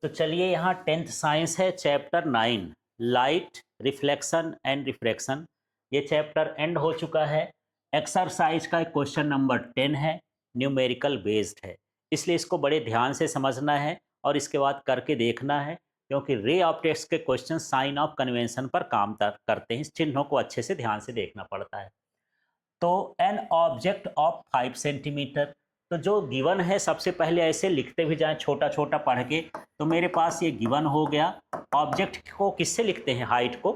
तो चलिए यहाँ 10th साइंस है, chapter 9 light reflection and refraction. ये चैप्टर एंड हो चुका है। एक्सरसाइज का क्वेश्चन नंबर 10 है, न्यूमेरिकल बेस्ड है, इसलिए इसको बड़े ध्यान से समझना है और इसके बाद करके देखना है, क्योंकि रे ऑप्टिक्स के क्वेश्चन साइन ऑफ कन्वेंशन पर काम करते हैं। इस चिन्हों को अच्छे से ध्यान से देखना पड़ता है। तो एन ऑब्जेक्ट ऑफ 5 सेंटीमीटर, तो जो गिवन है सबसे पहले ऐसे लिखते भी जाएं छोटा छोटा पढ़ के। तो मेरे पास ये गिवन हो गया। ऑब्जेक्ट को किससे लिखते हैं? हाइट को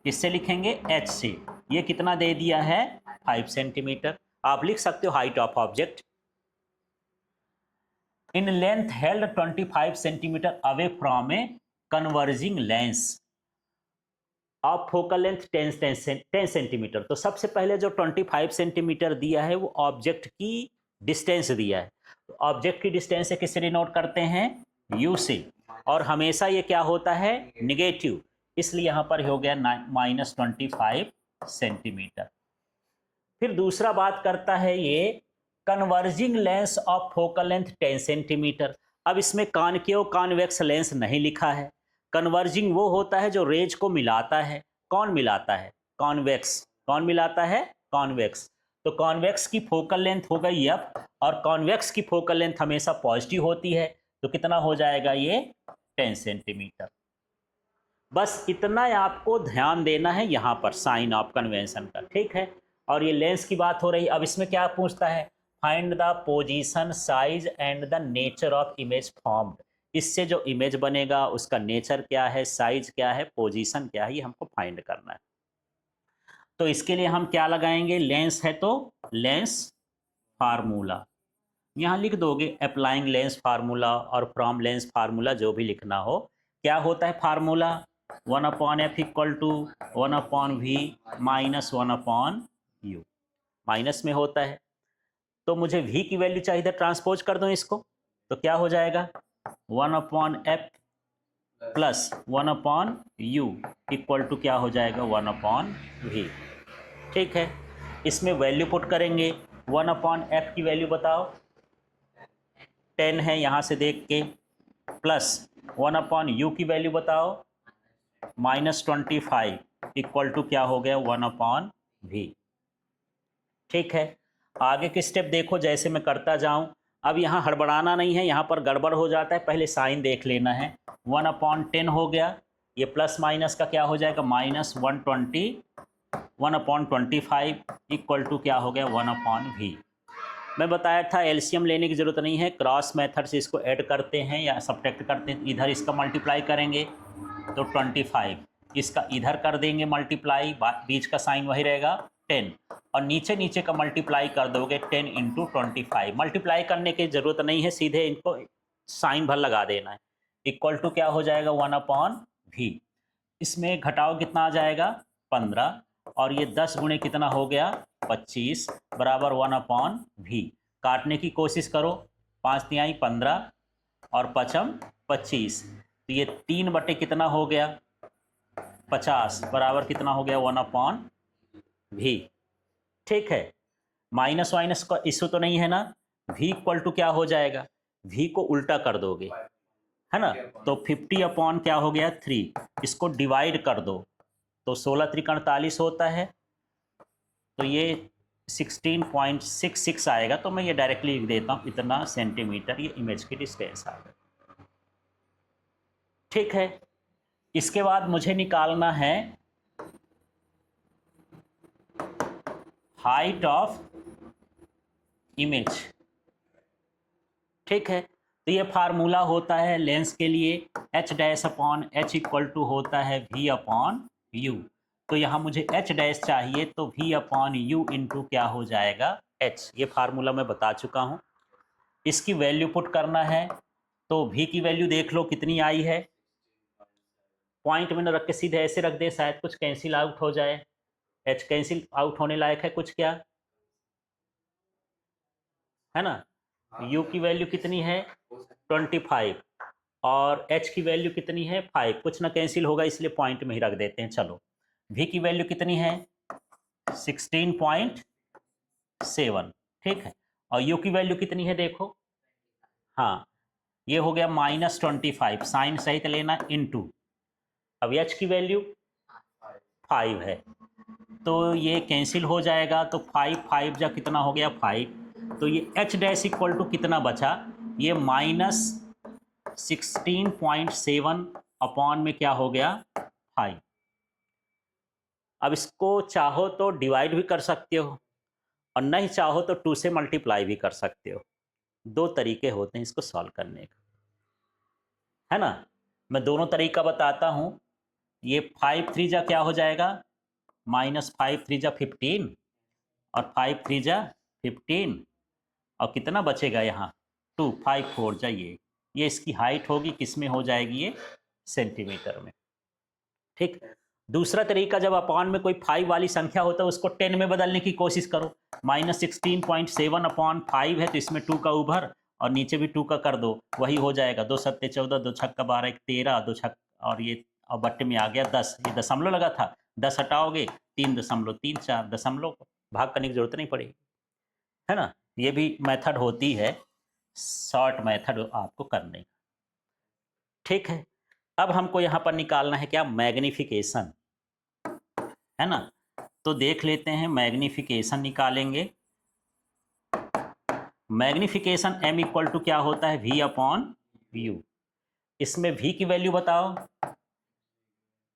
किससे लिखेंगे? एच से। ये कितना दे दिया है? 5 सेंटीमीटर। आप लिख सकते हो height of object. In length held 25 centimetre away from a converging lens of focal length 10 centimetre. तो सबसे पहले जो 25 सेंटीमीटर दिया है वो ऑब्जेक्ट की डिस्टेंस दिया है। तो ऑब्जेक्ट की डिस्टेंस से किससे डिनोट करते हैं? यू से। और हमेशा ये क्या होता है? निगेटिव, इसलिए यहां पर हो गया -25 सेंटीमीटर। फिर दूसरा बात करता है ये converging lens of focal length 10 centimetre. अब इसमें कॉनकेव कॉन्वेक्स लेंस नहीं लिखा है। कन्वर्जिंग वो होता है जो रेज को मिलाता है। कौन मिलाता है? कॉन्वेक्स। कौन मिलाता है? कॉन्वेक्स। तो कॉन्वेक्स की फोकल लेंथ हो गई एफ, और कॉन्वेक्स की फोकल लेंथ हमेशा पॉजिटिव होती है। तो कितना हो जाएगा ये? 10 सेंटीमीटर। बस इतना आपको ध्यान देना है यहाँ पर साइन ऑफ कन्वेंशन का, ठीक है। और ये लेंस की बात हो रही। अब इसमें क्या पूछता है? Find the position, size and the nature of image formed. इससे जो इमेज बनेगा उसका नेचर क्या है, साइज क्या है, पोजीशन क्या है, ये हमको फाइंड करना है। तो इसके लिए हम क्या लगाएंगे? लेंस है तो लेंस फार्मूला यहाँ लिख दोगे। अप्लाइंग लेंस फार्मूला और फ्रॉम लेंस फार्मूला, जो भी लिखना हो। क्या होता है formula? 1/f equal to 1/v minus 1/u। Minus में होता है तो मुझे v की वैल्यू चाहिए, ट्रांसपोज कर दो इसको। तो क्या हो जाएगा? 1/f plus 1/u equal to क्या हो जाएगा? 1/v। ठीक है, इसमें वैल्यू पुट करेंगे। 1/f की वैल्यू बताओ। 10 है यहाँ से देख के, प्लस 1/u की वैल्यू बताओ -25 इक्वल टू क्या हो गया? 1/v। ठीक है, आगे के स्टेप देखो जैसे मैं करता जाऊं। अब यहाँ हड़बड़ाना नहीं है, यहाँ पर गड़बड़ हो जाता है, पहले साइन देख लेना है। 1/10 हो गया, ये प्लस माइनस का क्या हो जाएगा? -120 1/25 इक्वल टू क्या हो गया? 1/v। मैं बताया था एलसीएम लेने की ज़रूरत नहीं है, क्रॉस मेथड से इसको ऐड करते हैं या सब्ट्रैक्ट करते हैं। इधर इसका मल्टीप्लाई करेंगे तो 25, इसका इधर कर देंगे मल्टीप्लाई, बीच का साइन वही रहेगा 10, और नीचे नीचे का मल्टीप्लाई कर दोगे 10 × 25। मल्टीप्लाई करने की ज़रूरत नहीं है, सीधे इनको साइन भर लगा देना है। इक्वल टू क्या हो जाएगा? 1/v। इसमें घटाओ कितना आ जाएगा? 15, और ये 10 गुणे कितना हो गया? 25 बराबर 1/v। काटने की कोशिश करो, 5 तिहाई 15 और 5m 25, तो ये 3 बटे कितना हो गया? 50 बराबर कितना हो गया? 1/v। ठीक है, माइनस वाइनस का इशू तो नहीं है ना। v इक्वल टू क्या हो जाएगा? v को उल्टा कर दोगे, है ना। तो 50 क्या हो गया? 3, इसको डिवाइड कर दो तो 16 × 3 = 48 होता है। तो ये 16.66 आएगा। तो मैं ये डायरेक्टली लिख देता हूँ, इतना सेंटीमीटर ये इमेज की डिस्टेंस आ गई। ठीक है, इसके बाद मुझे निकालना है हाइट ऑफ इमेज। ठीक है, तो ये फार्मूला होता है लेंस के लिए, h' इक्वल टू होता है v/u। तो यहाँ मुझे h' चाहिए, तो v/u इंटू क्या हो जाएगा? h। ये फार्मूला मैं बता चुका हूँ। इसकी वैल्यू पुट करना है, तो v की वैल्यू देख लो कितनी आई है। पॉइंट में न रख के सीधे ऐसे रख दे, शायद कुछ कैंसिल आउट हो जाए। h कैंसिल आउट होने लायक है कुछ क्या? है ना। u की वैल्यू कितनी है? 25, और h की वैल्यू कितनी है? 5। कुछ ना कैंसिल होगा, इसलिए पॉइंट में ही रख देते हैं। चलो, v की वैल्यू कितनी है? 16.7। ठीक है, और u की वैल्यू कितनी है देखो। हाँ, ये हो गया -25, साइन सहित लेना इनटू, अब एच की वैल्यू 5 है तो ये कैंसिल हो जाएगा, तो 5 जा कितना हो गया 5, तो ये एच डैश इक्वल टू कितना बचा, ये -16.7 अपॉन में क्या हो गया 5। अब इसको चाहो तो डिवाइड भी कर सकते हो और नहीं चाहो तो 2 से मल्टीप्लाई भी कर सकते हो, दो तरीके होते हैं इसको सॉल्व करने का, है ना। मैं दोनों तरीका बताता हूँ। ये 5 3 जा क्या हो जाएगा, -5 3 जा 15 और 5 3 जा 15 और कितना बचेगा यहाँ 2, 5 4 जा ये इसकी हाइट होगी, किस में हो जाएगी ये सेंटीमीटर में। ठीक, दूसरा तरीका, जब अपॉन में कोई 5 वाली संख्या होता है उसको 10 में बदलने की कोशिश करो। -16.7 अपॉन 5 है तो इसमें 2 का उभर और नीचे भी 2 का कर दो, वही हो जाएगा 2 सत्ते 14, 2 छक्का 12, 1 13, 2 छक्का और ये और बट्टे में आ गया 10, ये दशमलव लगा था, 10 हटाओगे 3.34, दशमलव भाग करने की जरूरत नहीं पड़ेगी, है ना। ये भी मेथड होती है, शॉर्ट मेथड आपको करने का। ठीक है, अब हमको यहाँ पर निकालना है क्या, मैग्निफिकेशन, है ना। तो देख लेते हैं, मैग्निफिकेशन निकालेंगे। मैग्निफिकेशन m इक्वल टू क्या होता है, v अपॉन यू। इसमें v की वैल्यू बताओ,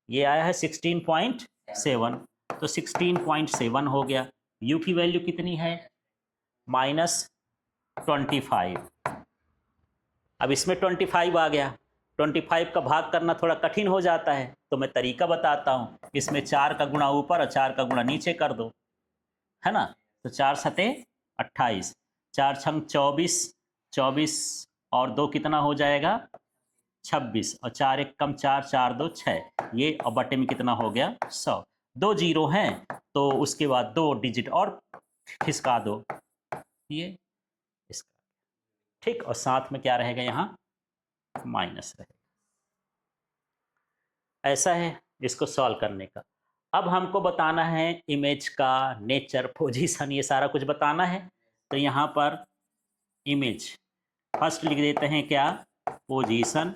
ये आया है 16.7, तो 16.7 हो गया। u की वैल्यू कितनी है, -25। अब इसमें 25 आ गया, 25 का भाग करना थोड़ा कठिन हो जाता है, तो मैं तरीका बताता हूँ। इसमें 4 का गुणा ऊपर और 4 का गुणा नीचे कर दो, है ना। तो 4 सते 28, 4 छंग 24, 24 और 2 कितना हो जाएगा 26 और 4 एक कम 4, 4 2 6, ये और बटे में कितना हो गया 100। 2 जीरो हैं तो उसके बाद 2 डिजिट और खिसका दो, ये इसका। ठीक, और साथ में क्या रहेगा यहाँ माइनस रहेगा। ऐसा है इसको सॉल्व करने का। अब हमको बताना है इमेज का नेचर, पोजीशन, ये सारा कुछ बताना है। तो यहाँ पर इमेज फर्स्ट लिख देते हैं क्या, पोजीशन,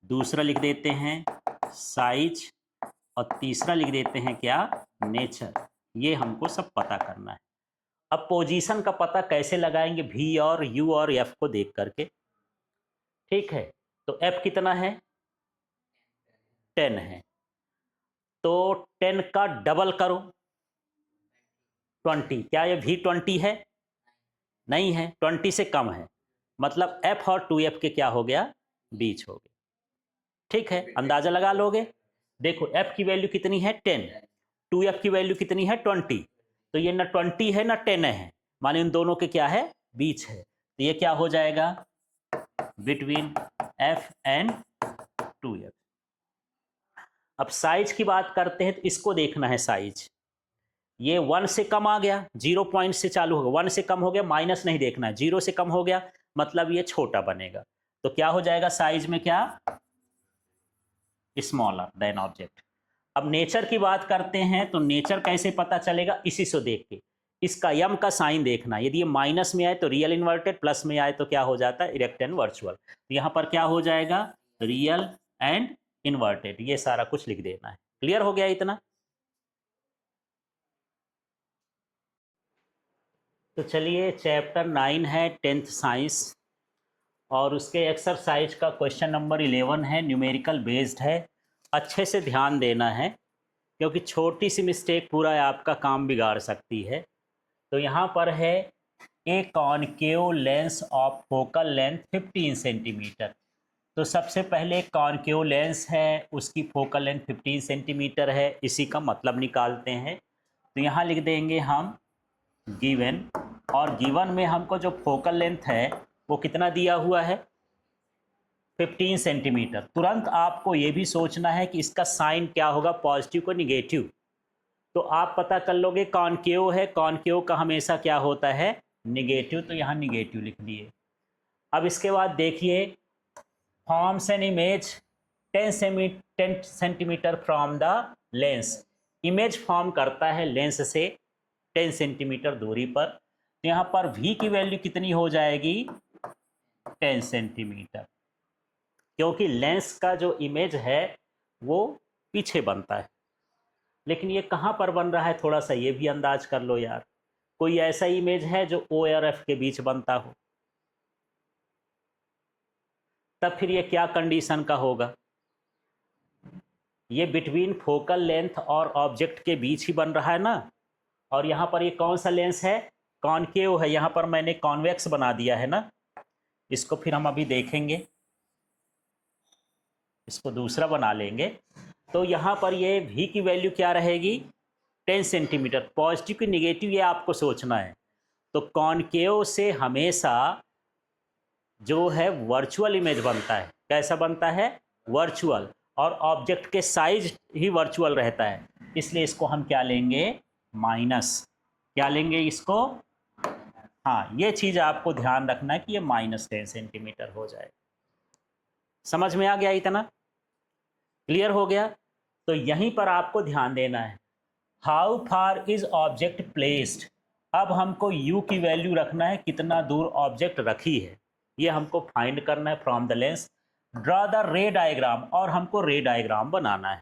दूसरा लिख देते हैं साइज और तीसरा लिख देते हैं क्या, नेचर। ये हमको सब पता करना है। अब पोजीशन का पता कैसे लगाएंगे, भी और यू और एफ को देख करके। ठीक है, तो एफ कितना है 10 है, तो 10 का डबल करो 20, क्या ये भी 20 है, नहीं है, 20 से कम है, मतलब एफ और 2f के क्या हो गया बीच हो गए। ठीक है, अंदाजा लगा लोगे। देखो एफ की वैल्यू कितनी है 10, 2f की वैल्यू कितनी है 20, तो ये ना 20 है ना 10 है, माने उन दोनों के क्या है बीच है, तो ये क्या हो जाएगा बिटवीन f एंड 2f। अब साइज की बात करते हैं, तो इसको देखना है साइज, ये 1 से कम आ गया, 0 पॉइंट से चालू होगा, 1 से कम हो गया, माइनस नहीं देखना है, 0 से कम हो गया मतलब ये छोटा बनेगा, तो क्या हो जाएगा साइज में क्या स्मॉलर देन ऑब्जेक्ट। अब नेचर की बात करते हैं, तो नेचर कैसे पता चलेगा, इसी से देख के, इसका यम का साइन देखना, यदि ये माइनस में आए तो रियल इन्वर्टेड, प्लस में आए तो क्या हो जाता है इरेक्ट एंड वर्चुअल। तो यहाँ पर क्या हो जाएगा रियल एंड इन्वर्टेड, ये सारा कुछ लिख देना है। क्लियर हो गया इतना। तो चलिए चैप्टर 9 है 10th साइंस और उसके एक्सरसाइज का क्वेश्चन नंबर 11 है, न्यूमेरिकल बेस्ड है। अच्छे से ध्यान देना है क्योंकि छोटी सी मिस्टेक पूरा आपका काम बिगाड़ सकती है। तो यहाँ पर है ए concave lens of focal length 15 centimetre. तो सबसे पहले कॉनकेव लेंस है, उसकी फोकल लेंथ 15 सेंटीमीटर है, इसी का मतलब निकालते हैं। तो यहाँ लिख देंगे हम गिवन, और गिवन में हमको जो फोकल लेंथ है वो कितना दिया हुआ है 15 सेंटीमीटर। तुरंत आपको ये भी सोचना है कि इसका साइन क्या होगा, पॉजिटिव को निगेटिव। तो आप पता कर लोगे कॉनकेव है, कॉनकेव का हमेशा क्या होता है निगेटिव, तो यहाँ निगेटिव लिख दिए। अब इसके बाद देखिए forms an image 10 centimetre from the lens. Image form करता है लेंस से 10 सेंटीमीटर दूरी पर। तो यहाँ पर v की वैल्यू कितनी हो जाएगी 10 सेंटीमीटर, क्योंकि लेंस का जो इमेज है वो पीछे बनता है। लेकिन ये कहाँ पर बन रहा है, थोड़ा सा ये भी अंदाज कर लो यार। कोई ऐसा इमेज है जो ओ और एफ के बीच बनता हो, तब फिर ये क्या कंडीशन का होगा? ये बिटवीन फोकल लेंथ और ऑब्जेक्ट के बीच ही बन रहा है ना। और यहाँ पर ये कौन सा लेंस है? कॉनकेव है। यहाँ पर मैंने कॉन्वेक्स बना दिया है ना, इसको फिर हम अभी देखेंगे, इसको दूसरा बना लेंगे। तो यहाँ पर ये v की वैल्यू क्या रहेगी? 10 सेंटीमीटर। पॉजिटिव की निगेटिव ये आपको सोचना है। तो कॉनकेव से हमेशा जो है वर्चुअल इमेज बनता है। कैसा बनता है? वर्चुअल। और ऑब्जेक्ट के साइज ही वर्चुअल रहता है, इसलिए इसको हम क्या लेंगे? माइनस। क्या लेंगे इसको? हाँ, ये चीज़ आपको ध्यान रखना है कि ये -10 सेंटीमीटर हो जाए। समझ में आ गया इतना? क्लियर हो गया? तो यहीं पर आपको ध्यान देना है। How far is object placed. अब हमको u की वैल्यू रखना है, कितना दूर ऑब्जेक्ट रखी है, ये हमको फाइंड करना है from the lens. Draw the रे डायग्राम, और हमको रे डायग्राम बनाना है।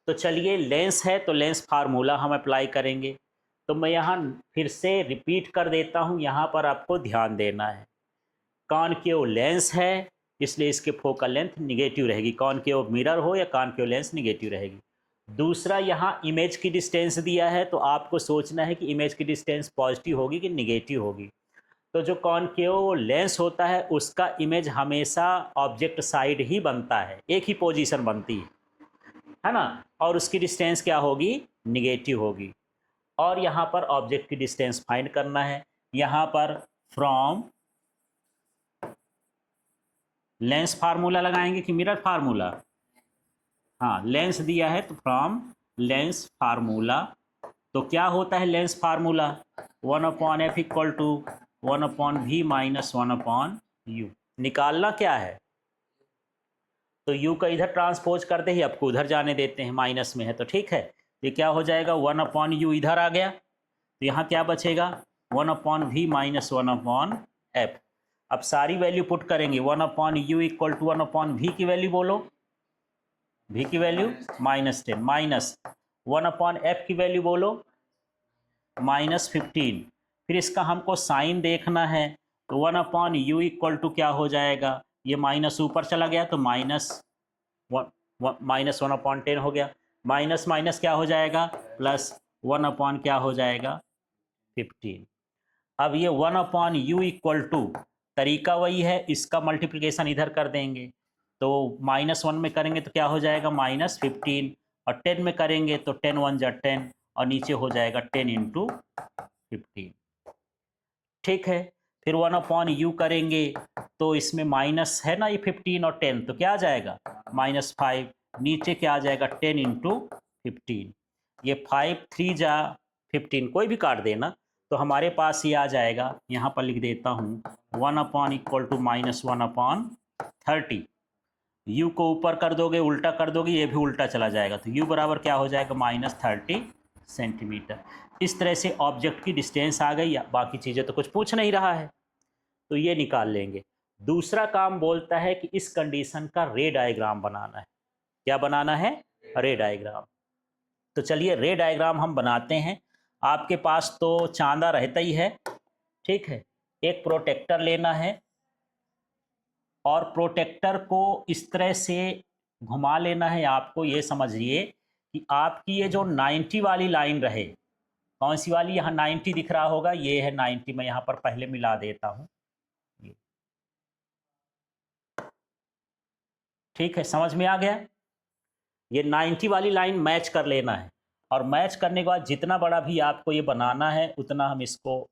तो चलिए, लेंस है तो लेंस फार्मूला हम अप्लाई करेंगे। तो मैं यहाँ फिर से रिपीट कर देता हूँ, यहाँ पर आपको ध्यान देना है। कॉनकेव लेंस है, इसलिए इसके फोकल लेंथ निगेटिव रहेगी। कॉनकेव मिरर हो या कॉनकेव लेंस, निगेटिव रहेगी। दूसरा, यहाँ इमेज की डिस्टेंस दिया है, तो आपको सोचना है कि इमेज की डिस्टेंस पॉजिटिव होगी कि निगेटिव होगी। तो जो कॉनकेव लेंस होता है उसका इमेज हमेशा ऑब्जेक्ट साइड ही बनता है, एक ही पोजीशन बनती है ना। और उसकी डिस्टेंस क्या होगी? निगेटिव होगी। और यहाँ पर ऑब्जेक्ट की डिस्टेंस फाइंड करना है। यहाँ पर फ्रॉम लेंस फार्मूला लगाएंगे कि मिरर फार्मूला? हाँ, लेंस दिया है तो फ्रॉम लेंस फार्मूला। तो क्या होता है lens formula? 1/f equal to 1/v minus 1/u। निकालना क्या है? तो u का इधर ट्रांसपोज करते ही आपको उधर जाने देते हैं, माइनस में है तो ठीक है। ये क्या हो जाएगा? 1/u इधर आ गया, तो यहाँ क्या बचेगा? 1/v minus 1/f। अब सारी वैल्यू पुट करेंगे। 1/u इक्वल टू 1/v की वैल्यू बोलो, v की वैल्यू -10, माइनस 1/f की वैल्यू बोलो -15। फिर इसका हमको साइन देखना है, तो 1/u इक्वल टू क्या हो जाएगा? ये माइनस ऊपर चला गया तो -1/10 हो गया। माइनस माइनस क्या हो जाएगा? प्लस 1/ क्या हो जाएगा? 15। अब ये 1/u इक्वल टू, तरीका वही है, इसका मल्टीप्लिकेशन इधर कर देंगे। तो -1 में करेंगे तो क्या हो जाएगा? -15। और 10 में करेंगे तो 10 1 जा 10, और नीचे हो जाएगा 10 × 15। ठीक है। फिर 1/u करेंगे तो इसमें माइनस है ना, ये 15 और 10, तो क्या आ जाएगा? -5। नीचे क्या आ जाएगा? 10 × 15। ये 5 3 जा 15, कोई भी काट देना, तो हमारे पास ये आ जाएगा। यहाँ पर लिख देता हूँ 1/ इक्वल टू -1/30। u को ऊपर कर दोगे, उल्टा कर दोगे, ये भी उल्टा चला जाएगा, तो u बराबर क्या हो जाएगा? -30 सेंटीमीटर। इस तरह से ऑब्जेक्ट की डिस्टेंस आ गई। बाकी चीज़ें तो कुछ पूछ नहीं रहा है, तो ये निकाल लेंगे। दूसरा काम बोलता है कि इस कंडीशन का रे डायग्राम बनाना है। क्या बनाना है? रे डायग्राम। तो चलिए, रे डायग्राम हम बनाते हैं। आपके पास तो चांदा रहता ही है, ठीक है। एक प्रोटेक्टर लेना है, और प्रोटेक्टर को इस तरह से घुमा लेना है। आपको ये समझिए कि आपकी ये जो 90 वाली लाइन रहे, कौन सी वाली? यहाँ 90 दिख रहा होगा, ये है 90। मैं यहाँ पर पहले मिला देता हूँ, ठीक है, समझ में आ गया। ये 90 वाली लाइन मैच कर लेना है, और मैच करने के बाद जितना बड़ा भी आपको ये बनाना है उतना हम इसको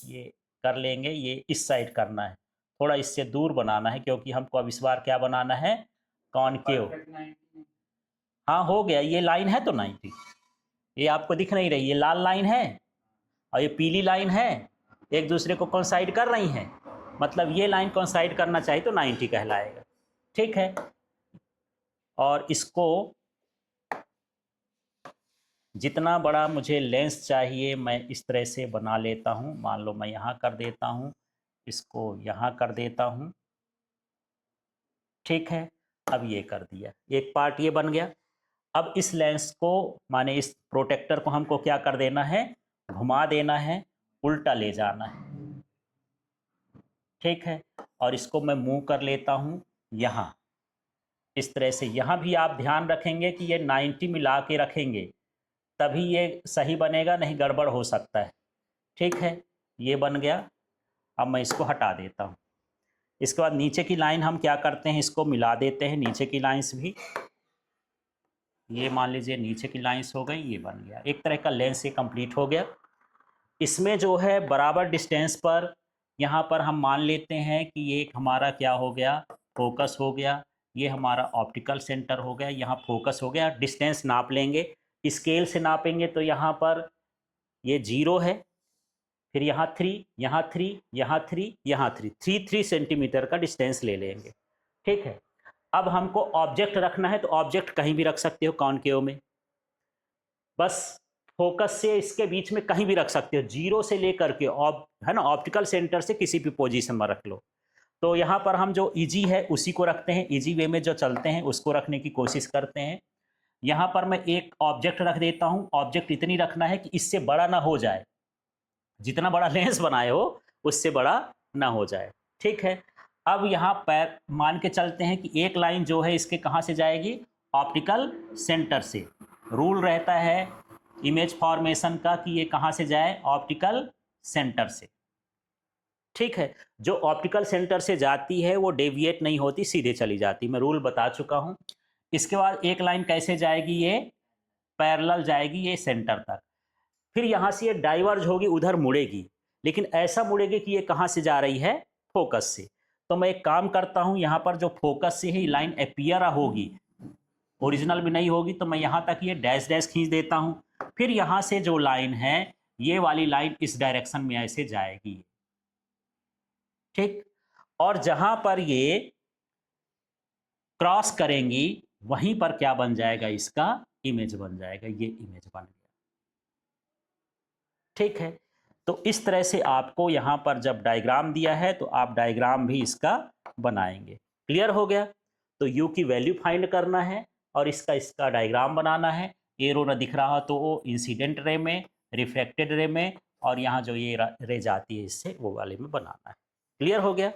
ये कर लेंगे। ये इस साइड करना है, थोड़ा इससे दूर बनाना है, क्योंकि हमको अब इस बार क्या बनाना है? कॉनकेव। हाँ, हो गया। ये लाइन है तो 90, ये आपको दिख नहीं रही, ये लाल लाइन है और ये पीली लाइन है, एक दूसरे को कोइंसाइड कर रही हैं, मतलब ये लाइन कोइंसाइड करना चाहिए तो 90 कहलाएगा, ठीक है। और इसको जितना बड़ा मुझे लेंस चाहिए मैं इस तरह से बना लेता हूँ। मान लो मैं यहाँ कर देता हूँ, इसको यहाँ कर देता हूँ, ठीक है। अब ये कर दिया, एक पार्ट ये बन गया। अब इस लेंस को माने इस प्रोटेक्टर को हमको क्या कर देना है, घुमा देना है, उल्टा ले जाना है, ठीक है। और इसको मैं मूव कर लेता हूँ यहाँ, इस तरह से। यहाँ भी आप ध्यान रखेंगे कि ये 90 मिला के रखेंगे, तभी ये सही बनेगा, नहीं गड़बड़ हो सकता है, ठीक है। ये बन गया। अब मैं इसको हटा देता हूँ। इसके बाद नीचे की लाइन हम क्या करते हैं, इसको मिला देते हैं, नीचे की लाइंस भी। ये मान लीजिए नीचे की लाइंस हो गई, ये बन गया, एक तरह का लेंस ये कंप्लीट हो गया। इसमें जो है बराबर डिस्टेंस पर यहाँ पर हम मान लेते हैं कि ये एक हमारा क्या हो गया, फोकस हो गया, ये हमारा ऑप्टिकल सेंटर हो गया, यहाँ फोकस हो गया। डिस्टेंस नाप लेंगे, स्केल से नापेंगे तो यहाँ पर ये 0 है, फिर यहाँ 3, यहाँ 3, यहाँ 3, यहाँ 3, 3 सेंटीमीटर का डिस्टेंस ले लेंगे, ठीक है। अब हमको ऑब्जेक्ट रखना है, तो ऑब्जेक्ट कहीं भी रख सकते हो कॉनकेव में, बस फोकस से इसके बीच में कहीं भी रख सकते हो, 0 से लेकर के है ना, ऑप्टिकल सेंटर से किसी भी पोजीशन में रख लो। तो यहाँ पर हम जो ईजी है उसी को रखते हैं, ईजी वे में जो चलते हैं उसको रखने की कोशिश करते हैं। यहाँ पर मैं एक ऑब्जेक्ट रख देता हूँ, ऑब्जेक्ट इतनी रखना है कि इससे बड़ा ना हो जाए, जितना बड़ा लेंस बनाए हो उससे बड़ा ना हो जाए, ठीक है। अब यहाँ पैर मान के चलते हैं कि एक लाइन जो है इसके कहाँ से जाएगी, ऑप्टिकल सेंटर से। रूल रहता है इमेज फॉर्मेशन का कि ये कहाँ से जाए, ऑप्टिकल सेंटर से, ठीक है। जो ऑप्टिकल सेंटर से जाती है वो डेविएट नहीं होती, सीधे चली जाती, मैं रूल बता चुका हूँ। इसके बाद एक लाइन कैसे जाएगी, ये पैरेलल जाएगी ये सेंटर तक, फिर यहाँ से ये डाइवर्ज होगी, उधर मुड़ेगी, लेकिन ऐसा मुड़ेगी कि ये कहाँ से जा रही है, फोकस से। तो मैं एक काम करता हूँ, यहाँ पर जो फोकस से ही लाइन अपीयर होगी, ओरिजिनल भी नहीं होगी, तो मैं यहाँ तक ये डैश डैश खींच देता हूँ। फिर यहाँ से जो लाइन है, ये वाली लाइन इस डायरेक्शन में ऐसे जाएगी, ठीक। और जहां पर ये क्रॉस करेंगी वहीं पर क्या बन जाएगा, इसका इमेज बन जाएगा, ये इमेज बन गया, ठीक है। तो इस तरह से आपको यहाँ पर जब डायग्राम दिया है तो आप डायग्राम भी इसका बनाएंगे। क्लियर हो गया। तो यू की वैल्यू फाइंड करना है और इसका डायग्राम बनाना है। एरो ना दिख रहा तो वो इंसिडेंट रे में, रिफ्लेक्टेड रे में, और यहाँ जो ये रे जाती है इससे, वो वाले में बनाना है। क्लियर हो गया।